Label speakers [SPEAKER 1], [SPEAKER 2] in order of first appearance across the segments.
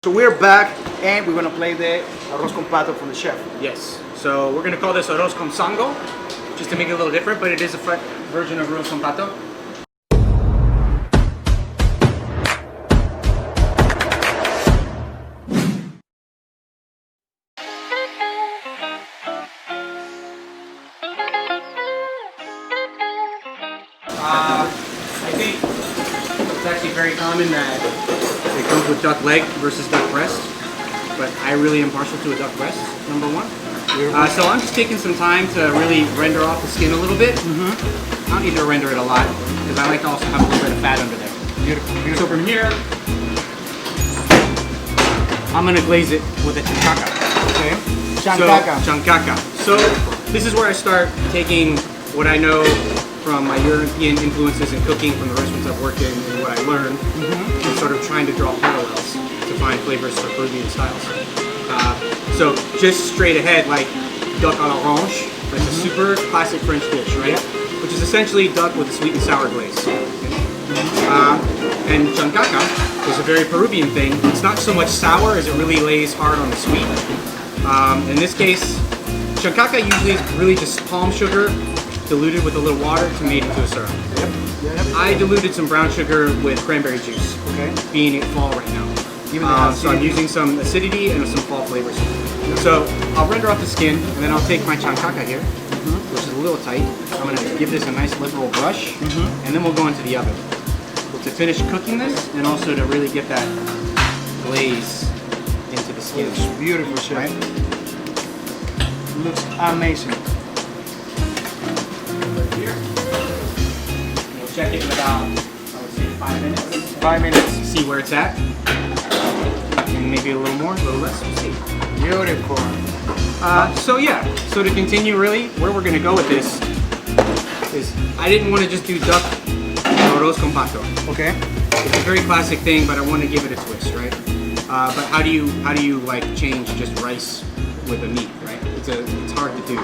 [SPEAKER 1] So we're back and we're gonna play the arroz con pato from the chef.
[SPEAKER 2] Yes. So we're gonna call this arroz con sango, just to make it a little different, but it is a fresh version of arroz con pato. I think it's actually very common that it comes with duck leg versus duck breast, but I really am partial to a duck breast, number one. So I'm just taking some time to really render off the skin a little bit. I don't need to render it a lot, because I like to also have a little bit of fat under there.
[SPEAKER 1] Beautiful, beautiful.
[SPEAKER 2] So from here, I'm going to glaze it with a chancaca.
[SPEAKER 1] Okay. Chancaca.
[SPEAKER 2] So, chancaca. So this is where I start taking what I know from my European influences in cooking, from the restaurants I've worked in and what I learned, and sort of trying to draw parallels to find flavors for Peruvian styles. So just straight ahead, like duck à l'orange, that's a super classic French dish, right? Which is essentially duck with a sweet and sour glaze. And chancaca is a very Peruvian thing. It's not so much sour as it really lays hard on the sweet. In this case, chancaca usually is really just palm sugar diluted with a little water to make it into a syrup. I diluted some brown sugar with cranberry juice, being it fall right now. So I'm using some acidity and some fall flavors. So I'll render off the skin, and then I'll take my chancaca here, which is a little tight. I'm going to give this a nice liberal brush, and then we'll go into the oven to finish cooking this, and also to really get that glaze into the skin.
[SPEAKER 1] It's beautiful, chef. Right? Looks amazing.
[SPEAKER 2] Here. We'll check it in about, I would say, 5 minutes.
[SPEAKER 1] 5 minutes.
[SPEAKER 2] See where it's at. And maybe a little more, a little less, we'll see.
[SPEAKER 1] Beautiful.
[SPEAKER 2] So yeah, so to continue really, where we're gonna go with this is, I didn't want to just do duck arroz con pato.
[SPEAKER 1] Okay.
[SPEAKER 2] It's a very classic thing, but I want to give it a twist, right? But how do you like change just rice with a meat, right? It's hard to do.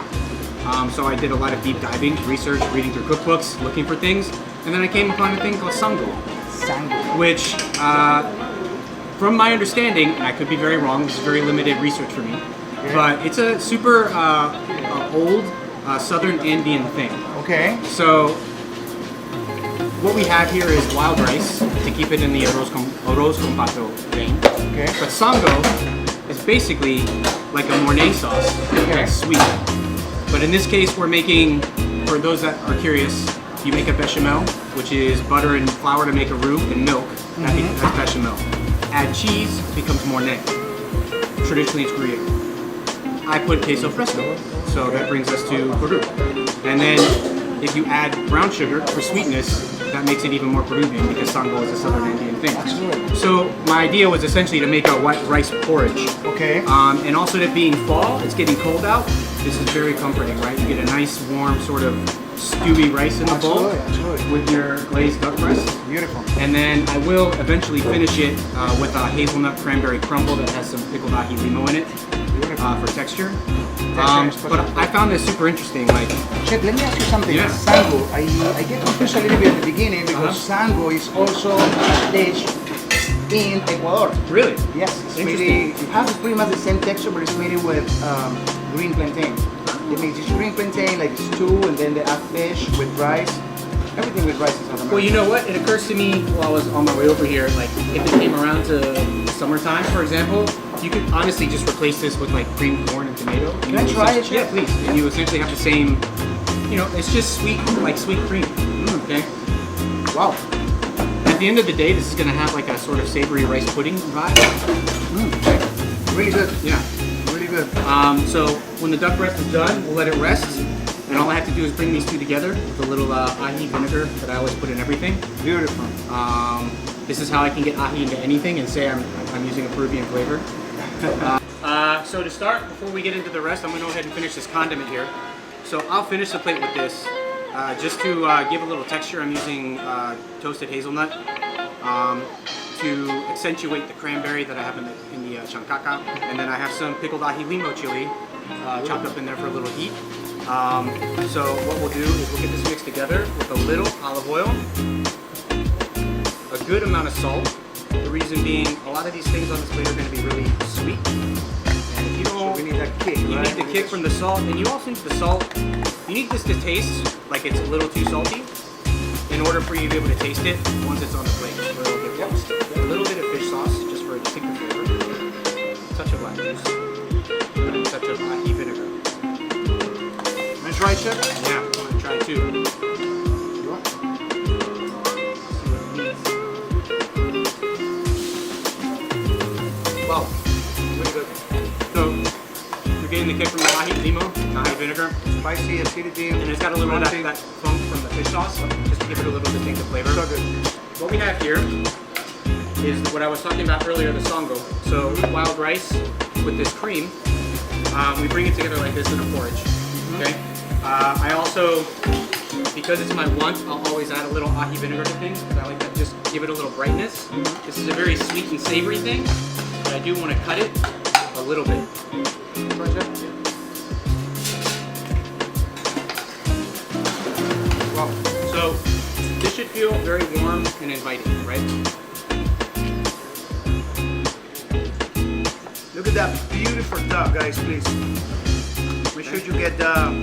[SPEAKER 2] So I did a lot of deep diving, research, reading through cookbooks, looking for things, and then I came upon a thing called Sango.
[SPEAKER 1] Sango.
[SPEAKER 2] Which, from my understanding, and I could be very wrong, this is very limited research for me, but it's a super old southern Andean thing.
[SPEAKER 1] Okay.
[SPEAKER 2] So what we have here is wild rice to keep it in the arroz con pato vein.
[SPEAKER 1] Okay.
[SPEAKER 2] But sango is basically like a mornay sauce that's sweet. But in this case, we're making, for those that are curious, you make a bechamel, which is butter and flour to make a roux, and milk. That's bechamel. Add cheese, it becomes mornay. Traditionally, it's Gruyere. I put queso fresco, so that brings us to Peru. And then, if you add brown sugar for sweetness, that makes it even more Peruvian, because sango is a southern Andean thing.
[SPEAKER 1] Absolutely.
[SPEAKER 2] So my idea was essentially to make a white rice porridge.
[SPEAKER 1] Okay.
[SPEAKER 2] And also that being fall, it's getting cold out. This is very comforting, right? You get a nice, warm, sort of stewy rice in the bowl with your glazed duck breast.
[SPEAKER 1] Beautiful.
[SPEAKER 2] And then I will eventually finish it with a hazelnut cranberry crumble that has some pickled ají limo in it for texture. But I found this super interesting. Like,
[SPEAKER 1] Chef, let me ask you something.
[SPEAKER 2] Yeah.
[SPEAKER 1] Sango, I get confused a little bit at the beginning because sango is also a dish in Ecuador.
[SPEAKER 2] Really?
[SPEAKER 1] Yes, it's
[SPEAKER 2] Interesting.
[SPEAKER 1] it has pretty much the same texture, but it's made with green plantain. They make this green plantain like stew, and then they add fish with rice. Everything with rice is South American.
[SPEAKER 2] Well, you know what? It occurs to me while I was on my way over here, like if it came around to summertime, for example, you could honestly just replace this with like creamed corn and tomato.
[SPEAKER 1] Can I try it?
[SPEAKER 2] Yeah, please. And you essentially have the same, you know, it's just sweet, like sweet cream. Okay?
[SPEAKER 1] Wow.
[SPEAKER 2] At the end of the day, this is going to have like a sort of savory rice pudding vibe. Okay?
[SPEAKER 1] Really good.
[SPEAKER 2] Yeah.
[SPEAKER 1] Really good.
[SPEAKER 2] So when the duck breast is done, we'll let it rest. And all I have to do is bring these two together with a little ají vinegar that I always put in everything.
[SPEAKER 1] Beautiful.
[SPEAKER 2] This is how I can get ají into anything and say I'm using a Peruvian flavor. So to start, before we get into the rest, I'm going to go ahead and finish this condiment here. So I'll finish the plate with this. Just to give a little texture, I'm using toasted hazelnut to accentuate the cranberry that I have in the chancaca. And then I have some pickled ají limo chili chopped up in there for a little heat. So what we'll do is we'll get this mixed together with a little olive oil, a good amount of salt, The reason being, a lot of these things on this plate are going to be really sweet. And if you
[SPEAKER 1] So
[SPEAKER 2] don't,
[SPEAKER 1] we need that kick,
[SPEAKER 2] you
[SPEAKER 1] right?
[SPEAKER 2] need the kick from the salt, and you also need the salt. You need this to taste like it's a little too salty in order for you to be able to taste it once it's on the plate. Where it'll get lost. A little bit of fish sauce just for it to take the flavor. Touch of lime juice. And a touch of ají vinegar.
[SPEAKER 1] Want to try, chef?
[SPEAKER 2] Yeah, I'm gonna try too.
[SPEAKER 1] You want? Wow, really good.
[SPEAKER 2] So you're getting the kick from the ají limo, ají vinegar,
[SPEAKER 1] Spicy, acidity.
[SPEAKER 2] and it's got a little bit of that funk from the fish sauce, just to give it a little distinctive flavor.
[SPEAKER 1] So good.
[SPEAKER 2] What we have here is what I was talking about earlier, the Sango. So wild rice with this cream. We bring it together like this in a porridge. Okay. I also, because it's my want, I'll always add a little ají vinegar to things because I like to just give it a little brightness. This is a very sweet and savory thing, but I do want to cut it a little bit.
[SPEAKER 1] Try, chef? Wow.
[SPEAKER 2] So this should feel very warm and inviting, right?
[SPEAKER 1] Look at that beautiful duck, guys, please. Make sure you get the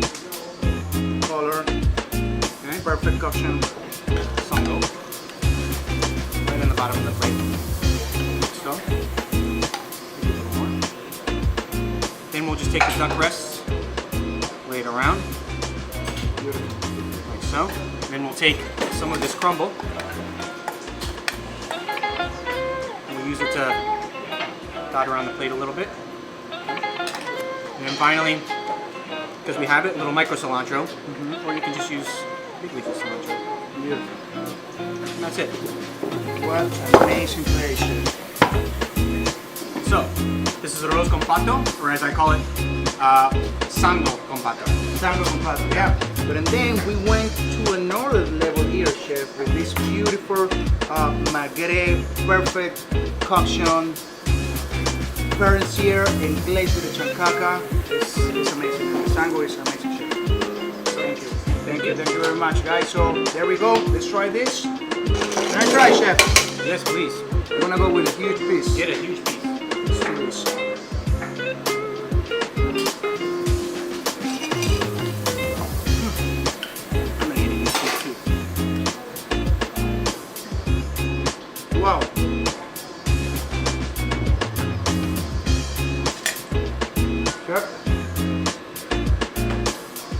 [SPEAKER 1] color.
[SPEAKER 2] Okay.
[SPEAKER 1] Perfect caution.
[SPEAKER 2] Sango. Right on the bottom of the plate. So, a little more. Then we'll just take the duck breasts, lay it around, like so. Then we'll take some of this crumble, and we'll use it to dot around the plate a little bit. And then finally, because we have it, a little micro cilantro, or you can just use big leafy cilantro.
[SPEAKER 1] Beautiful.
[SPEAKER 2] And that's it.
[SPEAKER 1] What an amazing place, chef.
[SPEAKER 2] So, this is arroz con pato, or as I call it, sango con pato.
[SPEAKER 1] Sango con pato, yeah. But and then we went to another level here, chef, with this beautiful magre, perfect caution, parents here, and glazed with the chancaca. It's amazing. The sango is amazing, chef. Thank you. Thank you. Thank you very much, guys. So there we go. Let's try this. Can I try, chef?
[SPEAKER 2] Yes, please.
[SPEAKER 1] I'm gonna go with a huge piece.
[SPEAKER 2] Get a huge piece.
[SPEAKER 1] Let's do this.
[SPEAKER 2] I'm gonna eat a huge piece too.
[SPEAKER 1] Wow.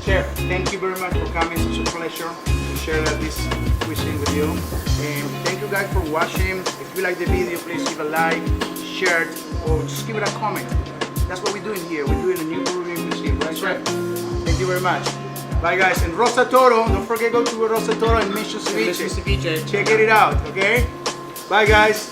[SPEAKER 1] Chef, thank you very much for coming. It's a pleasure to share this cuisine with you. And thank you guys for watching. If you like the video, please give a like, share, or just give it a comment. That's what we're doing here. We're doing a new Peruvian cuisine, right, Chef? Thank you very much. Bye, guys. And Rosatoro, don't forget go to Rosatoro and Mission Ceviche.
[SPEAKER 2] Ceviche.
[SPEAKER 1] Check it out, okay? Bye, guys.